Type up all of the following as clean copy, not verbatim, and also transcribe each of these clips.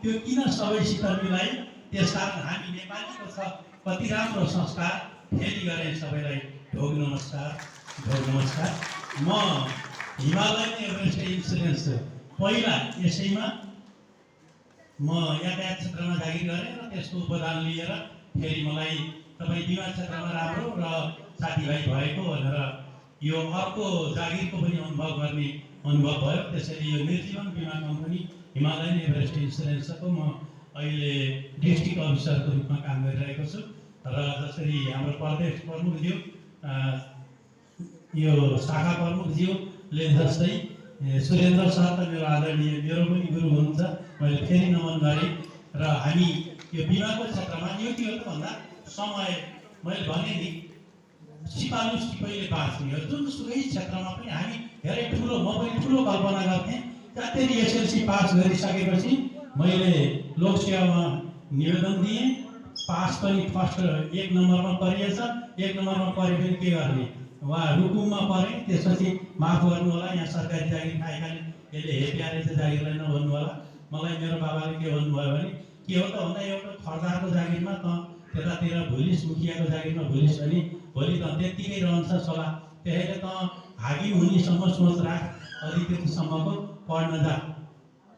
त्यो किन सबैसित मिलाई। त्यसकारण हामी नेपालीको छ कति राम्रो संस्कार फेरि गरे सबैलाई ढोग नमस्कार ढोग नमस्कार। म हिमालयन एभरेस्ट इन्सुरेन्स पहिला यसैमा म यातायात क्षेत्रमा जागिर गरेँ र त्यसको उपदान लिएर फेरि मलाई तपाईँ बिमा क्षेत्रमा राम्रो र साथीभाइ भएको भनेर यो अर्को जागिरको पनि अनुभव गर्ने अनुभव भयो। त्यसैले यो निर्जीवन बिमा कम्पनी हिमालयन एभरेस्ट इन्सुरेन्सको म अहिले डिस्ट्रिक्ट अफिसरको रूपमा काम गरिरहेको छु। र जसरी हाम्रो प्रदेश प्रमुखज्यू यो शाखा प्रमुखज्यूले जस्तै सुरेन्द्र सर त मेरो आदरणीय मेरो पनि गुरु हुनुहुन्छ, मैले फेरि नमन गरेँ। र हामी यो बिमाको क्षेत्रमा यो के हो त भन्दा समय मैले भने नि सिपालु सिपैले बाँच्ने हो। जुनसुकै क्षेत्रमा पनि हामी धेरै ठुलो म पनि ठुलो कल्पना गर्थेँ। त्यहाँखेरि एसएलसी पास गरिसकेपछि मैले लोकसेवामा निवेदन दिएँ। पास पनि फर्स्ट 1 नम्बरमा परिएछ। 1 नम्बरमा परे पनि के गर्ने, वहाँ रुकुममा परेँ। त्यसपछि माफ गर्नु होला, यहाँ सरकारी जागिर खाएकाले यसले हेप्यारे चाहिँ जागिरलाई नभन्नु होला। मलाई मेरो बाबाले के भन्नुभयो भने के हो त भन्दा एउटा खर्दारको जागिरमा त त्यतातिर भुलिस, मुखियाको जागिरमा भुलिस भने भोलि त त्यत्तिकै रहन्छ सल्लाह। त्यसैले त हाकिम हुनेसम्म सोच राख, अधिकृतसम्मको पढ्न जा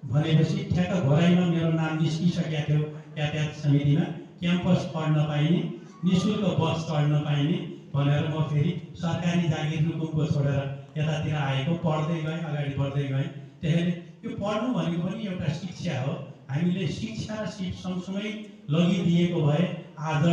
भनेपछि ठ्याक्क घोराइमा मेरो नाम निस्किसकेको थियो। यातायात समितिमा क्याम्पस पढ्न पाइने, निःशुल्क बस चढ्न पाइने भनेर म फेरि सरकारी जागिर रुकुमको छोडेर यतातिर आएको, पढ्दै गएँ, अगाडि बढ्दै गएँ। त्यसैले यो पढ्नु भनेको पनि एउटा शिक्षा हो। हामीले शिक्षा र सिप सँगसँगै लगिदिएको भए आज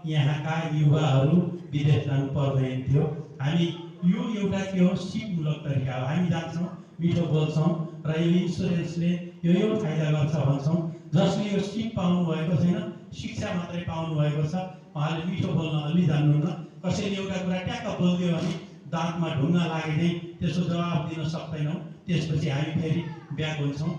यहाँका युवाहरू विदेश जानु पर्दैन थियो। हामी यो एउटा के हो, सिपमूलक तरिका हो। हामी जान्छौँ, मिठो बोल्छौँ र यो इन्सुरेन्सले यो फाइदा गर्छ भन्छौँ। जसले यो सिप पाउनु भएको छैन, शिक्षा मात्रै पाउनु भएको छ, उहाँले मिठो बोल्न अलि जान्नुहुन्न। कसैले एउटा कुरा ट्याक्क बोलिदियो भने दाँतमा ढुङ्गा लागे चाहिँ त्यसको जवाब दिन सक्दैनौँ। त्यसपछि हामी फेरि ब्याक हुन्छौँ।